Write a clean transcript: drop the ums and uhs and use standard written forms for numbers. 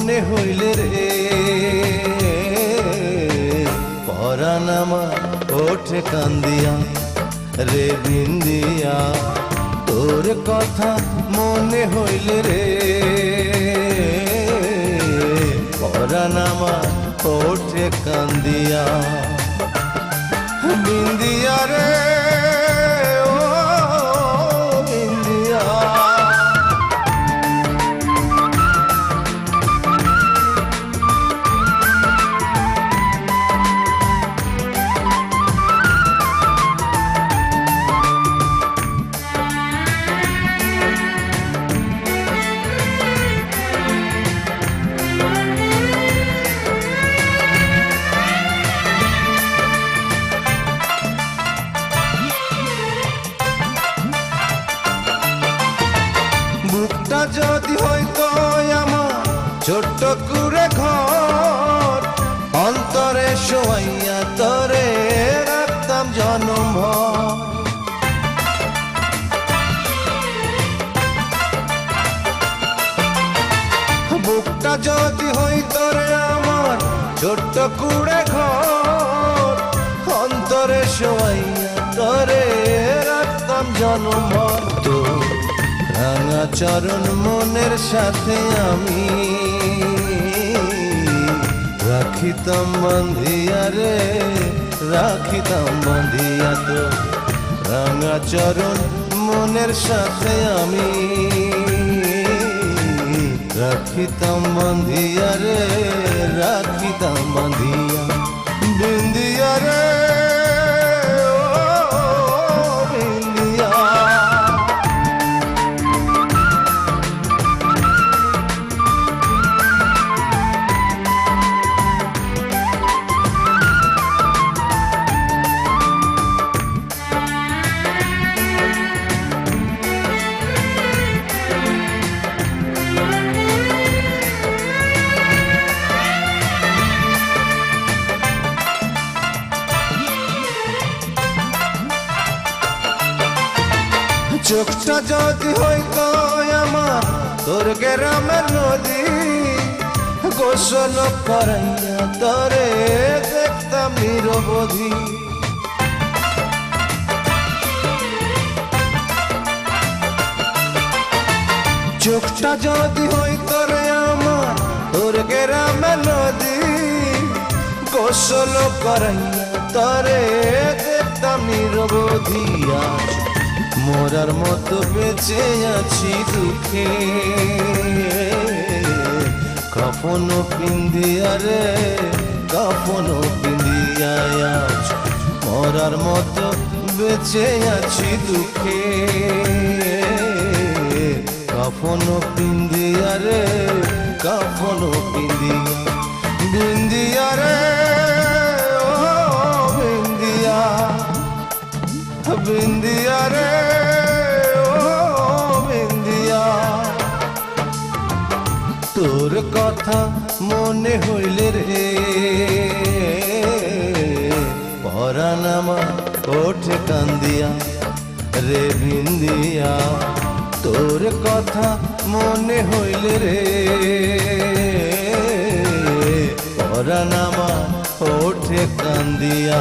মনে হইলে রে পরাণ আমার ওঠে কান্দিয়া রে বিন্দিয়া তোর কথা মনে হইলে রে পরাণ আমার ওঠে কান্দিয়া বিন্দিয়া রে ও বিন্দিয়া বুকটা যদি হইতো আমার ছোট্ট কুড়ে ঘর অন্তরে শোয়াইয়া তরে রাখতাম জনম ভর বুকটা যদি হইতো রে আমার ছোট্ট কুড়ে ঘর অন্তরে শোয়াইয়া তরে রাখতাম জনম ভর রাঙা চরণ মনের সাথে আমি রাখিতাম বাঁধিয়া রে রাখিতাম বাঁধিয়া তো রাঙা চরণ মনের সাথে আমি রাখিতাম বাঁধিয়া রে রাখিতাম বাঁধিয়া বিন্দিয়া রে চোখটা যদি হইতো আমার তোর গ্রামের নদী গোসল করাইয়া তরে দেখতাম নিরবধি চোখটা যদি হইতো রে আমার তোর গ্রামের নদী গোসল করাইয়া তরে দেখতাম নিরবধি মোরার মতো বেঁচে আছি দুঃখে কাফন পিন্দিয়া রে কাফন পিন্দিয়া মোরার মতো বেঁচে আছি দুঃখে কাফন পিন্দিয়া রে কাফন পিন্দিয়া বিন্দিয়া রে ও বিন্দিয়া বিন্দিয়া রে তোর কথা মনে হইলে রে পরাণ আমার ওঠে কান্দিয়া রে বিন্দিয়া তোর কথা মনে হইলে রে পরাণ আমার ওঠে কান্দিয়া।